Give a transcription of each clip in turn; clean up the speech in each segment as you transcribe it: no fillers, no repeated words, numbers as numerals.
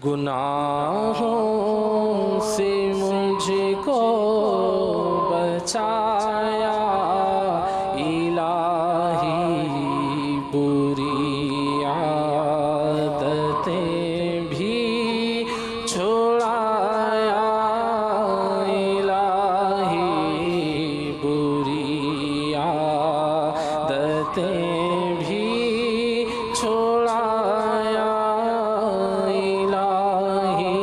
گناہوں سے مجھ کو بچایا الہی، بری عادتیں بھی چھڑایا الہی، بری عادتیں بھی چھڑایا الہی۔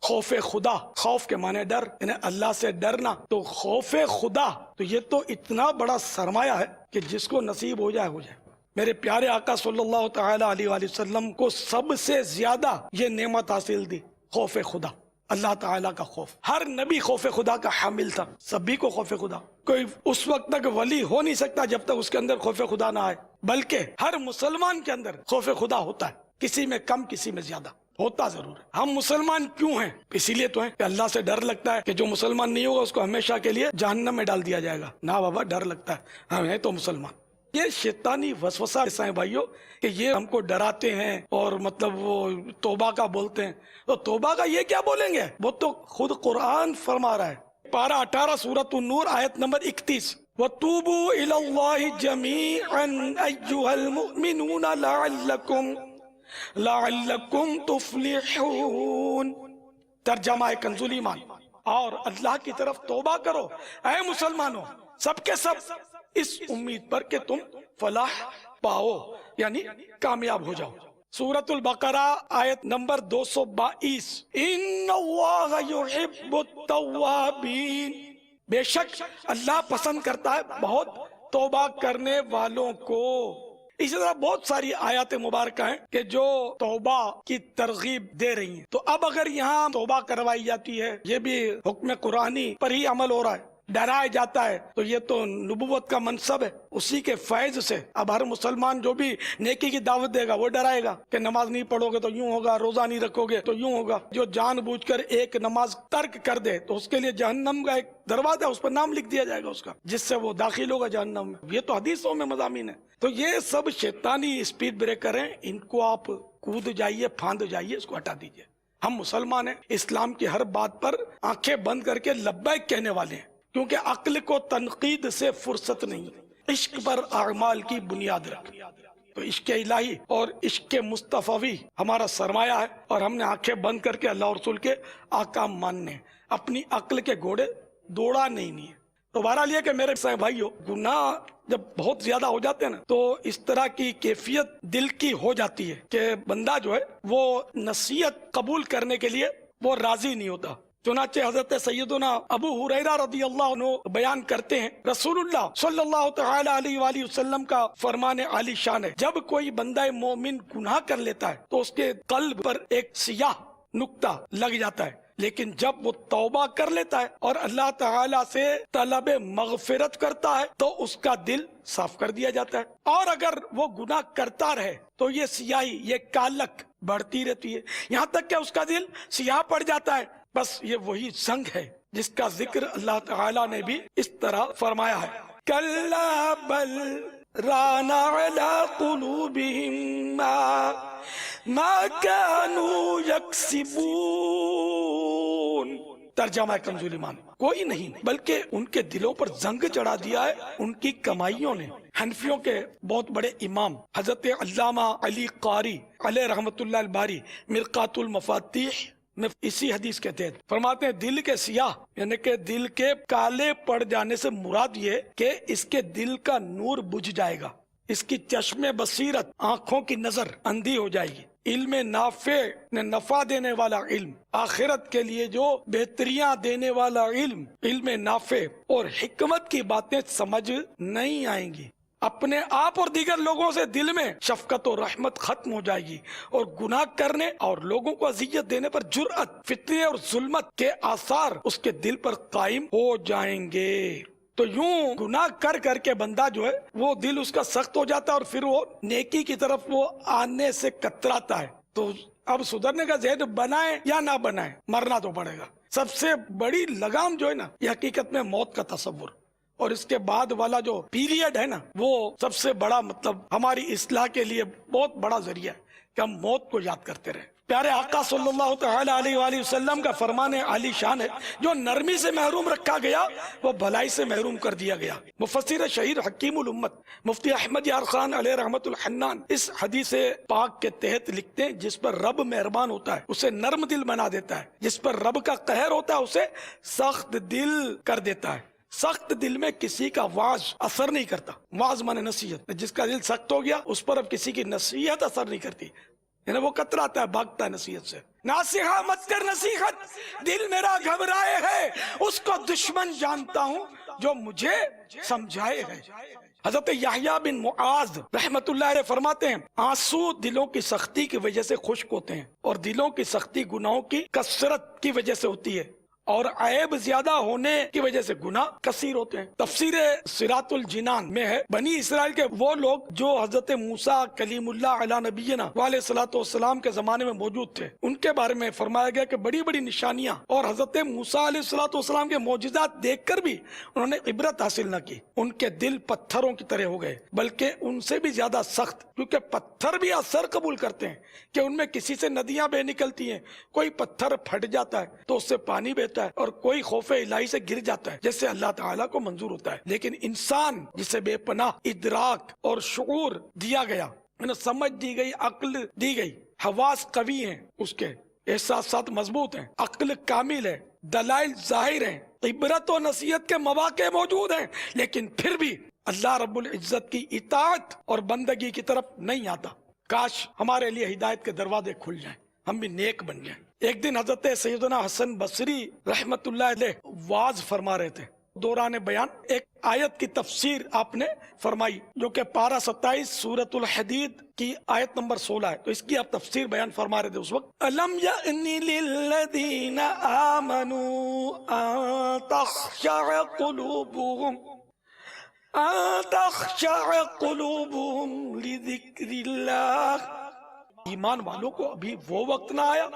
خوف خدا، خوف کے معنی ڈر، یعنی اللہ سے ڈرنا، تو خوف خدا تو یہ تو اتنا بڑا سرمایہ ہے کہ جس کو نصیب ہو جائے ہو جائے۔ میرے پیارے آقا صلی اللہ تعالی علیہ وآلہ وسلم کو سب سے زیادہ یہ نعمت حاصل تھی، خوف خدا، اللہ تعالیٰ کا خوف۔ ہر نبی خوف خدا کا حامل تھا، سبھی کو خوف خدا۔ کوئی اس وقت تک ولی ہو نہیں سکتا جب تک اس کے اندر خوف خدا نہ آئے، بلکہ ہر مسلمان کے اندر خوف خدا ہوتا ہے، کسی میں کم کسی میں زیادہ ہوتا ضرور ہے۔ ہم مسلمان کیوں ہیں؟ اسی لیے تو ہیں کہ اللہ سے ڈر لگتا ہے کہ جو مسلمان نہیں ہوگا اس کو ہمیشہ کے لیے جہنم میں ڈال دیا جائے گا۔ نہ بابا، ڈر لگتا ہے، ہم ہیں تو مسلمان۔ یہ شیطانی وسوسہ ایسا ہے بھائیو کہ یہ ہم کو ڈراتے ہیں اور مطلب وہ توبہ کا بولتے ہیں، تو توبہ کا یہ کیا بولیں گے؟ وہ تو خود قرآن فرما رہا ہے، پارہ 18 سورۃ النور آیت نمبر 31، وَتُوبُوا إِلَى اللَّهِ جَمِيعًا أَيُّهَا الْمُؤْمِنُونَ لَعَلَّكُمْ تُفْلِحُونَ۔ ترجمہ کنز ایمان، اور اللہ کی طرف توبہ کرو اے مسلمانوں، سب کے سب اس امید پر کہ تم فلاح پاؤ، یعنی کامیاب ہو جاؤ۔ سورۃ البقرہ آیت نمبر 222، ان اللہ یحب التوابین، بے شک اللہ پسند کرتا ہے بہت توبہ کرنے والوں کو۔ اسی طرح بہت ساری آیات مبارکہ ہیں کہ جو توبہ کی ترغیب دے رہی ہیں۔ تو اب اگر یہاں توبہ کروائی جاتی ہے، یہ بھی حکم قرآنی پر ہی عمل ہو رہا ہے، ڈرایا جاتا ہے، تو یہ تو نبوت کا منصب ہے، اسی کے فیض سے اب ہر مسلمان جو بھی نیکی کی دعوت دے گا وہ ڈرائے گا کہ نماز نہیں پڑھو گے تو یوں ہوگا، روزہ نہیں رکھو گے تو یوں ہوگا۔ جو جان بوجھ کر ایک نماز ترک کر دے تو اس کے لیے جہنم کا ایک دروازہ، اس پر نام لکھ دیا جائے گا اس کا، جس سے وہ داخل ہوگا جہنم میں۔ یہ تو حدیثوں میں مضامین ہے۔ تو یہ سب شیطانی اسپیڈ بریکر ہیں، ان کو آپ کود جائیے، پھاند جائیے، اس کو ہٹا دیجیے۔ ہم مسلمان ہیں، اسلام کی ہر بات پر آنکھیں بند کر کے لبیک کہنے والے ہیں، کیونکہ عقل کو تنقید سے فرصت نہیں، عشق پر اعمال کی بنیاد رکھ۔ تو عشق الہی اور عشق مصطفی ہمارا سرمایہ ہے، اور ہم نے آنکھیں بند کر کے اللہ اور رسول کے احکام ماننے، اپنی عقل کے گھوڑے دوڑا نہیں ہے۔ تو بہرحال یہ کہ میرے بھائیو، گناہ جب بہت زیادہ ہو جاتے ہیں نا، تو اس طرح کی کیفیت دل کی ہو جاتی ہے کہ بندہ جو ہے وہ نصیحت قبول کرنے کے لیے وہ راضی نہیں ہوتا۔ چنانچہ حضرت سیدنا ابو ہریرہ رضی اللہ عنہ بیان کرتے ہیں، رسول اللہ صلی اللہ تعالی علیہ وآلہ وسلم کا فرمان عالی شان ہے، جب کوئی بندہ مومن گناہ کر لیتا ہے تو اس کے قلب پر ایک سیاہ نقطہ لگ جاتا ہے، لیکن جب وہ توبہ کر لیتا ہے اور اللہ تعالی سے طلب مغفرت کرتا ہے تو اس کا دل صاف کر دیا جاتا ہے۔ اور اگر وہ گناہ کرتا رہے تو یہ سیاہی، یہ کالک بڑھتی رہتی ہے، یہاں تک کہ اس کا دل سیاہ پڑ جاتا ہے۔ بس یہ وہی زنگ ہے جس کا ذکر اللہ تعالی نے بھی اس طرح فرمایا ہے، کَلَّا بَلْ رَانَ عَلَىٰ قُلُوبِهِمْ مَا كَانُوا يَكْسِبُونَ۔ ترجمہ کنز ایمان، کوئی نہیں بلکہ ان کے دلوں پر زنگ چڑھا دیا ہے ان کی کمائیوں نے۔ حنفیوں کے بہت بڑے امام حضرت علامہ علی قاری علیہ رحمت اللہ الباری مرقات المفاتیح میں اسی حدیث کے تحت فرماتے ہیں، دل کے سیاہ یعنی کہ دل کے کالے پڑ جانے سے مراد یہ کہ اس کے دل کا نور بجھ جائے گا، اس کی چشم بصیرت، آنکھوں کی نظر اندھی ہو جائے گی، علم نافع نفع دینے والا علم، آخرت کے لیے جو بہتریاں دینے والا علم، علم نافع اور حکمت کی باتیں سمجھ نہیں آئیں گی، اپنے آپ اور دیگر لوگوں سے دل میں شفقت و رحمت ختم ہو جائے گی، اور گناہ کرنے اور لوگوں کو اذیت دینے پر جرأت، فتنے اور ظلمت کے آثار اس کے دل پر قائم ہو جائیں گے۔ تو یوں گناہ کر کر کے بندہ جو ہے وہ دل اس کا سخت ہو جاتا ہے، اور پھر وہ نیکی کی طرف وہ آنے سے کتراتا ہے۔ تو اب سدھرنے کا ذہن بنائے یا نہ بنائے، مرنا تو پڑے گا۔ سب سے بڑی لگام جو ہے نا، یہ حقیقت میں موت کا تصور، اور اس کے بعد والا جو پیریڈ ہے نا، وہ سب سے بڑا مطلب ہماری اصلاح کے لیے بہت بڑا ذریعہ ہے کہ ہم موت کو یاد کرتے رہیں۔ پیارے آقا صلی اللہ تعالی علیہ وآلہ وسلم کا فرمان عالی شان ہے، جو نرمی سے محروم رکھا گیا وہ بھلائی سے محروم کر دیا گیا۔ مفسر شہیر حکیم الامت مفتی احمد یار خان علیہ رحمت الحنان اس حدیث پاک کے تحت لکھتے ہیں، جس پر رب مہربان ہوتا ہے اسے نرم دل بنا دیتا ہے، جس پر رب کا قہر ہوتا ہے اسے سخت دل کر دیتا ہے۔ سخت دل میں کسی کا وعظ اثر نہیں کرتا، وعظ مانے نصیحت، جس کا دل سخت ہو گیا اس پر اب کسی کی نصیحت اثر نہیں کرتی، یعنی وہ کتراتا ہے، بھاگتا ہے نصیحت سے۔ ناصحہ مت کر نصیحت، دل میرا گھبرائے ہے، اس کو دشمن جانتا ہوں جو مجھے سمجھائے ہے۔ حضرت یحییٰ بن معاذ رحمت اللہ علیہ فرماتے ہیں، آنسو دلوں کی سختی کی وجہ سے خشک ہوتے ہیں، اور دلوں کی سختی گناہوں کی کثرت کی وجہ سے ہوتی ہے، اور عیب زیادہ ہونے کی وجہ سے گناہ کثیر ہوتے ہیں۔ تفسیر صراط الجنان میں ہے، بنی اسرائیل کے وہ لوگ جو حضرت موسیٰ کلیم اللہ علیہ نبینا علیہ الصلوۃ والسلام کے زمانے میں موجود تھے، ان کے بارے میں فرمایا گیا کہ بڑی بڑی نشانیاں اور حضرت موسیٰ علیہ الصلوۃ والسلام کے معجزات دیکھ کر بھی انہوں نے عبرت حاصل نہ کی، ان کے دل پتھروں کی طرح ہو گئے، بلکہ ان سے بھی زیادہ سخت، کیونکہ پتھر بھی اثر قبول کرتے ہیں کہ ان میں کسی سے ندیاں بہ نکلتی ہیں، کوئی پتھر پھٹ جاتا ہے تو اس سے پانی بہتا ہے، اور کوئی خوف الہی سے گر جاتا ہے جیسے اللہ تعالیٰ کو منظور ہوتا ہے۔ لیکن انسان جسے بے پناہ ادراک اور شعور دیا گیا، سمجھ دی گئی، عقل دی گئی، حواس قوی ہیں، اس کے احساسات مضبوط ہیں، عقل کامل ہے، دلائل ظاہر ہیں، عبرت و نصیحت کے مواقع موجود ہیں، لیکن پھر بھی اللہ رب العزت کی اطاعت اور بندگی کی طرف نہیں آتا۔ کاش ہمارے لیے ہدایت کے دروازے کھل جائیں، ہم بھی نیک بن جائیں۔ ایک دن حضرت سیدنا حسن بصری رحمت اللہ علیہ واعظ فرما رہے تھے، دوران بیان ایک آیت کی تفسیر آپ نے فرمائی، جو کہ پارہ 27 سورۃ الحدید کی آیت نمبر 16 ہے، تو اس کی آپ تفسیر بیان فرما رہے تھے اس وقت۔ الم یأن للذین آمنوا ان تخشع قلوبهم لذکر اللہ، ایمان والوں کو ابھی وہ وقت نہ آیا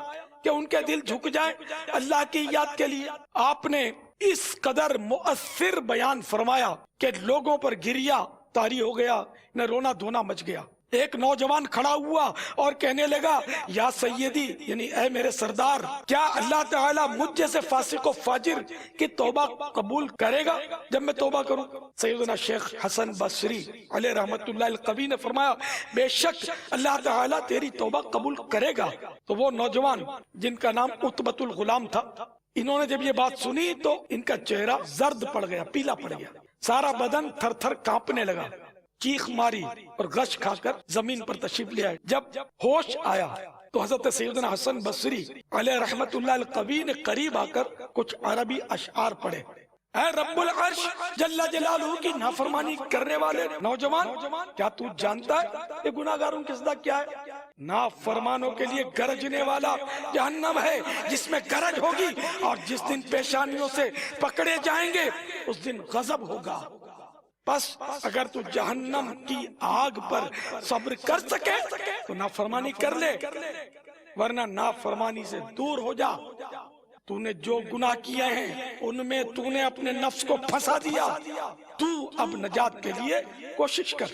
کہ ان کے دل جھک جائیں اللہ کی یاد کے لیے؟ آپ نے اس قدر مؤثر بیان فرمایا کہ لوگوں پر گریا طاری ہو گیا، نہ رونا دھونا مچ گیا۔ ایک نوجوان کھڑا ہوا اور کہنے لگا، یا سیدی، یعنی اے میرے سردار، کیا اللہ تعالیٰ مجھ جیسے فاسق و فاجر کی توبہ قبول کرے گا جب میں توبہ کروں؟ سیدنا شیخ حسن بصری علیہ رحمت اللہ القوی نے فرمایا، بے شک اللہ تعالیٰ تیری توبہ قبول کرے گا۔ تو وہ نوجوان جن کا نام عتبۃ الغلام تھا، انہوں نے جب یہ بات سنی تو ان کا چہرہ زرد پڑ گیا، پیلا پڑ گیا، سارا بدن تھر تھر کانپنے لگا، چیخ ماری اور غش کھا کر زمین پر تشریف لے آئے۔ جب ہوش آیا تو حضرت سیدنا حسن بصری علیہ رحمت اللہ القوی نے قریب آ کر کچھ عربی اشعار پڑھے۔ اے رب العرش جل جلالہ کی نافرمانی کرنے والے نوجوان، کیا تو جانتا ہے کہ گناہ گاروں کی سزا کیا ہے؟ نافرمانوں کے لیے گرجنے والا جہنم ہے، جس میں گرج ہوگی، اور جس دن پیشانیوں سے پکڑے جائیں گے اس دن غضب ہوگا۔ بس اگر تو جہنم کی آگ پر صبر کر سکے تو نافرمانی کر لے، ورنہ نافرمانی سے دور ہو جا۔ تو نے جو گناہ کیے ہیں ان میں تو نے اپنے نفس کو پھنسا دیا، تو اب نجات کے لیے کوشش کر۔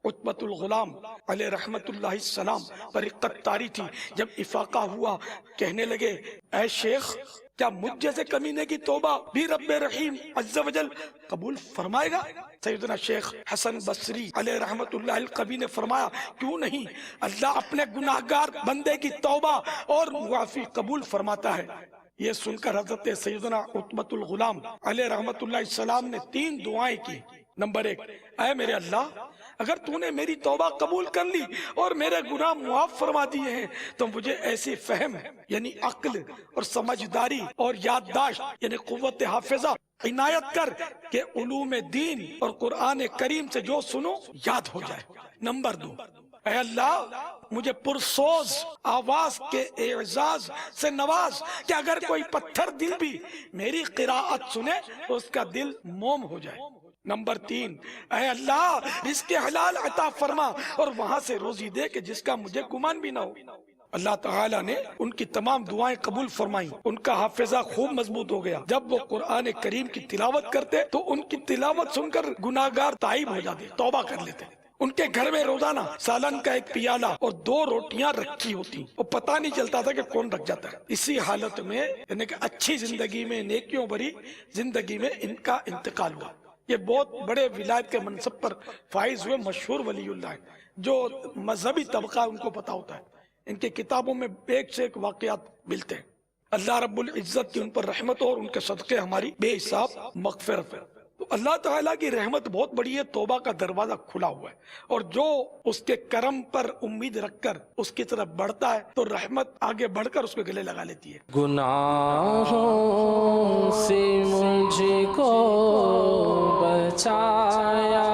عتبۃ الغلام علیہ رحمت اللہ السلام پر رقت طاری تھی، جب افاقہ ہوا کہنے لگے، اے شیخ، کیا مجھ جیسے کمینے کی توبہ بھی رب رحیم عز و جل قبول فرمائے گا؟ سیدنا شیخ حسن بصری علیہ رحمت اللہ القوی نے فرمایا، کیوں نہیں، اللہ اپنے گناہگار بندے کی توبہ اور معافی قبول فرماتا ہے۔ یہ سن کر حضرت سیدنا عتبۃ الغلام علیہ رحمت اللہ السلام نے 3 دعائیں کی۔ نمبر 1، اے میرے اللہ، اگر تو نے میری توبہ قبول کر لی اور میرے گناہ معاف فرما دیے ہیں تو مجھے ایسی فہم یعنی عقل اور سمجھداری اور یادداشت یعنی قوت حافظہ عنایت کر کہ علوم دین اور قرآن کریم سے جو سنو یاد ہو جائے۔ نمبر 2، اے اللہ، مجھے پرسوز آواز کے اعزاز سے نواز کہ اگر کوئی پتھر دل بھی میری قراءت سنے تو اس کا دل موم ہو جائے۔ نمبر 3، اے اللہ، رزق حلال عطا فرما اور وہاں سے روزی دے کہ جس کا مجھے گمان بھی نہ ہو۔ اللہ تعالیٰ نے ان کی تمام دعائیں قبول فرمائیں، ان کا حافظہ خوب مضبوط ہو گیا۔ جب وہ قرآن کریم کی تلاوت کرتے تو ان کی تلاوت سن کر گناہگار تائب ہو جاتے، توبہ کر لیتے۔ ان کے گھر میں روزانہ سالن کا ایک پیالہ اور 2 روٹیاں رکھی ہوتی اور پتہ نہیں چلتا تھا کہ کون رکھ جاتا ہے. اسی حالت میں یعنی کہ اچھی زندگی میں، نیکیوں بھری زندگی میں ان کا انتقال ہوا. یہ بہت بڑے ولایت کے منصب پر فائز ہوئے مشہور ولی اللہ ہیں. جو مذہبی طبقہ ان کو پتا ہوتا ہے، ان کے کتابوں میں ایک سے ایک واقعات ملتے ہیں. اللہ رب العزت کی ان پر رحمت ہو اور ان کے صدقے ہماری بے حساب مغفرت ہے. تو اللہ تعالیٰ کی رحمت بہت بڑی ہے، توبہ کا دروازہ کھلا ہوا ہے، اور جو اس کے کرم پر امید رکھ کر اس کی طرف بڑھتا ہے تو رحمت آگے بڑھ کر اس کے گلے لگا لیتی ہے. گناہوں سے مجھ کو بچایا